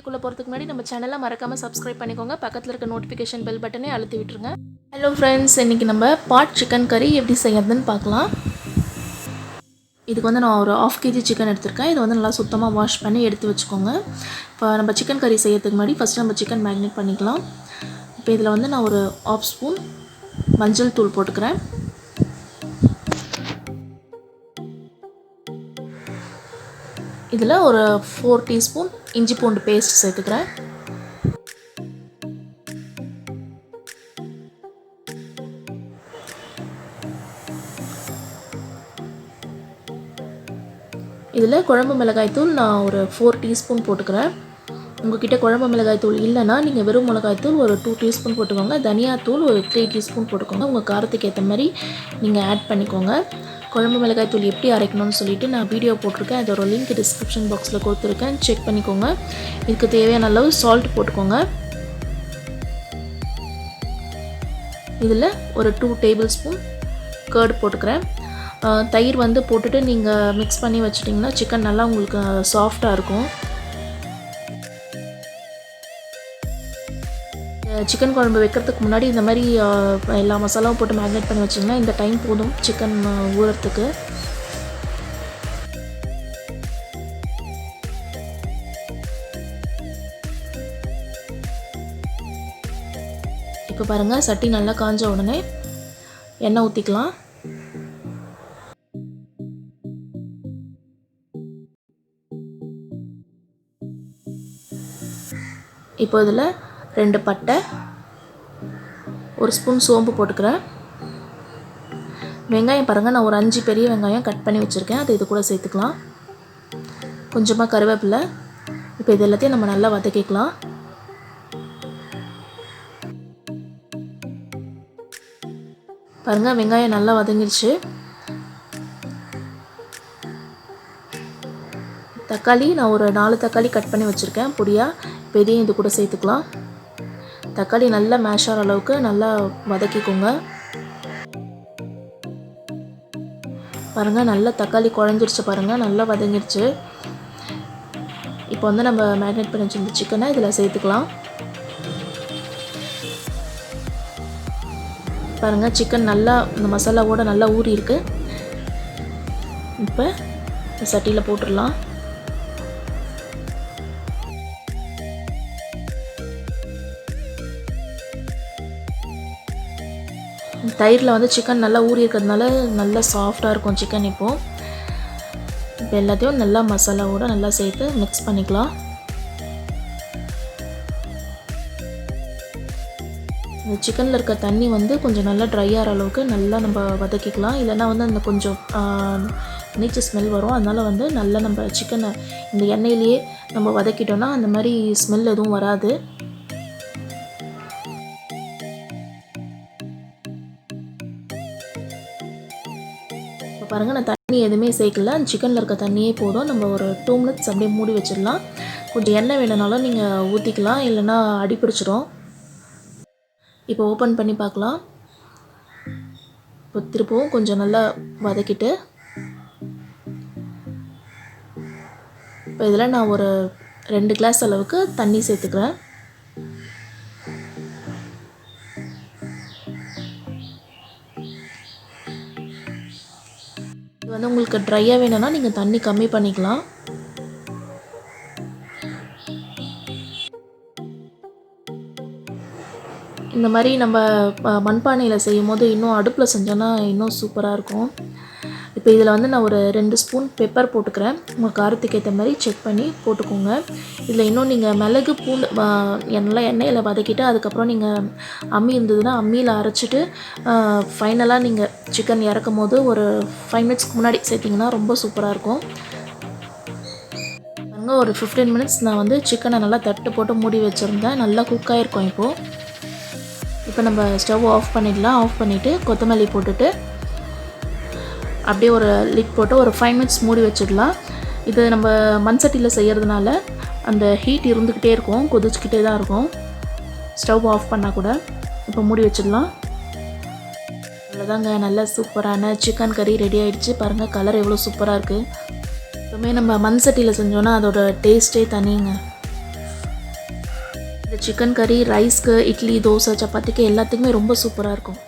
வீடியோக்குள்ள போறதுக்கு முன்னாடி நம்ம சேனலை மறக்காம சப்ஸ்கிரைப் பண்ணிக்கோங்க. பக்கத்துல இருக்க நோட்டிஃபிகேஷன் பெல் பட்டனை அழுத்தி விட்டுருங்க. ஹலோ ஃப்ரெண்ட்ஸ், இன்னைக்கு நம்ம பாட் சிக்கன் கறி எப்படி செய்யறதுன்னு பார்க்கலாம். இதுக்கு வந்து நான் ஒரு 1/2 kg சிக்கன் எடுத்திருக்கேன். இது வந்து நல்லா சுத்தமாக வாஷ் பண்ணி எடுத்து வச்சுக்கோங்க. இப்போ நம்ம சிக்கன் கறி செய்யறதுக்கு முன்னாடி ஃபஸ்ட்டு நம்ம சிக்கன் மேரினேட் பண்ணிக்கலாம். இப்போ இதில் வந்து நான் ஒரு 1/2 ஸ்பூன் மஞ்சள் தூள் போட்டுக்கிறேன். இதில் ஒரு 4 டீஸ்பூன் இஞ்சி பூண்டு பேஸ்ட் சேர்த்துக்கிறேன். இதில் குழம்பு மிளகாய் தூள் நான் ஒரு 4 டீஸ்பூன் போட்டுக்கிறேன். உங்கள்கிட்ட குழம்பு மிளகாய் தூள் இல்லைன்னா நீங்கள் வெறும் மிளகாய் தூள் ஒரு 2 டீஸ்பூன் போட்டுக்கோங்க. தனியாத்தூள் ஒரு 3 டீஸ்பூன் போட்டுக்கோங்க. உங்கள் காரத்துக்கு ஏற்ற மாதிரி நீங்கள் ஆட் பண்ணிக்கோங்க. குழம்பு மிளகாய் தூள் எப்படி அரைக்கணும்னு சொல்லிட்டு நான் வீடியோ போட்டிருக்கேன். அதோட லிங்க் டிஸ்கிரிப்ஷன் பாக்ஸில் கொடுத்துருக்கேன், செக் பண்ணிக்கோங்க. இதுக்கு தேவையான அளவு சால்ட் போட்டுக்கோங்க. இதில் ஒரு 2 டேபிள் ஸ்பூன் கர்ட் போட்டுக்கிறேன். தயிர் வந்து போட்டுட்டு நீங்கள் மிக்ஸ் பண்ணி வச்சிட்டிங்கன்னா சிக்கன் நல்லா உங்களுக்கு சாஃப்டாக இருக்கும். சிக்கன் குழம்பு வைக்கிறதுக்கு முன்னாடி இந்த மாதிரி எல்லா மசாலாவும் போட்டு மேரினேட் பண்ணி வச்சிங்கன்னா இந்த டைம் போதும் சிக்கன் ஊறத்துக்கு. இப்போ பாருங்கள், சட்டி நல்லா காஞ்ச உடனே எண்ணெய் ஊற்றிக்கலாம். இப்போ இதில் 2 பட்டை, 1 ஸ்பூன் சோம்பு போட்டுக்கிறேன். வெங்காயம் பாருங்கள், நான் ஒரு 5 பெரிய வெங்காயம் கட் பண்ணி வச்சுருக்கேன். அதை இது கூட சேர்த்துக்கலாம். கொஞ்சமாக கருவேப்பிலை. இப்போ இது எல்லாத்தையும் நம்ம நல்லா வதக்கிக்கலாம். பாருங்கள், வெங்காயம் நல்லா வதங்கிடுச்சு. தக்காளி நான் ஒரு 4 தக்காளி கட் பண்ணி வச்சுருக்கேன் பொடியாக. இப்போ இதையும் இது கூட சேர்த்துக்கலாம். தக்காளி நல்லா மேஷ் ஆகிற அளவுக்கு நல்லா வதக்கிக்கோங்க. பாருங்கள், நல்லா தக்காளி குழஞ்சிருச்சு. பாருங்கள், நல்லா வதங்கிடுச்சு. இப்போ வந்து நம்ம மேரினேட் பண்ணி வச்சிருந்த சிக்கனை இதில் சேர்த்துக்கலாம். பாருங்கள், சிக்கன் நல்லா இந்த மசாலாவோட நல்லா ஊறி இருக்கு. இப்போ சட்டியில் போட்டுடலாம். தயிரில் வந்து சிக்கன் நல்லா ஊறி இருக்கிறதுனால நல்லா சாஃப்டாக இருக்கும் சிக்கன். இப்போ எல்லாத்தையும் நல்லா மசாலாவோட நல்லா சேர்த்து மிக்ஸ் பண்ணிக்கலாம். இந்த சிக்கனில் இருக்க தண்ணி வந்து கொஞ்சம் நல்லா ட்ரை ஆகிற அளவுக்கு நல்லா நம்ம வதக்கிக்கலாம். இல்லைன்னா வந்து அந்த கொஞ்சம் நீச்சு ஸ்மெல் வரும். அதனால் வந்து நல்லா நம்ம சிக்கனை இந்த எண்ணெயிலேயே நம்ம வதக்கிட்டோன்னா அந்த மாதிரி ஸ்மெல் எதுவும் வராது. பாருங்கள், நான் தண்ணி எதுவுமே சேர்க்கல. சிக்கனில் இருக்க தண்ணியே போதும். நம்ம ஒரு 2 மினிட்ஸ் அப்படியே மூடி வச்சிடலாம். கொஞ்சம் எண்ணெய் வேணுனாலும் நீங்கள் ஊற்றிக்கலாம், இல்லைன்னா அடி பிடிச்சிரும். இப்போ ஓப்பன் பண்ணி பார்க்கலாம். இப்போ திருப்பவும் கொஞ்சம் நல்லா வதக்கிட்டு இப்போ இதில் நான் ஒரு 2 கிளாஸ் அளவுக்கு தண்ணி சேர்த்துக்கிறேன். இது வந்து உங்களுக்கு ட்ரையாக வேணும்னா நீங்கள் தண்ணி கம்மி பண்ணிக்கலாம். இந்த மாதிரி நம்ம மண்பானையில் செய்யும் போது இன்னும் அடுப்பில் செஞ்சோன்னா இன்னும் சூப்பராக இருக்கும். இப்போ இதில் வந்து நான் ஒரு 2 ஸ்பூன் பெப்பர் போட்டுக்கிறேன். உங்கள் காரத்துக்கு ஏற்ற மாதிரி செக் பண்ணி போட்டுக்கோங்க. இதில் இன்னும் நீங்கள் மிளகு பூண்டு நல்லா எண்ணெயில் வதக்கிட்டு அதுக்கப்புறம் நீங்கள் அம்மி இருந்ததுன்னா அம்மியில் அரைச்சிட்டு ஃபைனலாக நீங்கள் சிக்கன் இறக்கும் போது ஒரு 5 மினிட்ஸ்க்கு முன்னாடி சேர்த்திங்கன்னா ரொம்ப சூப்பராக இருக்கும். அங்கே ஒரு 15 மினிட்ஸ் நான் வந்து சிக்கனை நல்லா தட்டு போட்டு மூடி வச்சுருந்தேன். நல்லா குக் ஆகிருக்கும். இப்போ நம்ம ஸ்டவ் ஆஃப் பண்ணிடலாம். ஆஃப் பண்ணிவிட்டு கொத்தமல்லி போட்டுட்டு அப்படியே ஒரு லிட் போட்டு ஒரு 5 மினிட்ஸ் மூடி வச்சிடலாம். இது நம்ம மண் சட்டியில் செய்கிறதுனால அந்த ஹீட் இருந்துக்கிட்டே இருக்கும், கொதிச்சுக்கிட்டே தான் இருக்கும். ஸ்டவ் ஆஃப் பண்ணால் கூட. இப்போ மூடி வச்சிடலாம். அவ்வளோதாங்க, நல்ல சூப்பரான சிக்கன் கறி ரெடி ஆகிடுச்சு. பாருங்கள், கலர் எவ்வளோ சூப்பராக இருக்குது. எப்பவுமே நம்ம மண் சட்டியில் செஞ்சோன்னா அதோட டேஸ்ட்டே தனிங்க. இந்த சிக்கன் கறி ரைஸ்க்கு, இட்லி, தோசை, சப்பாத்திக்கு எல்லாத்துக்குமே ரொம்ப சூப்பராக இருக்கும்.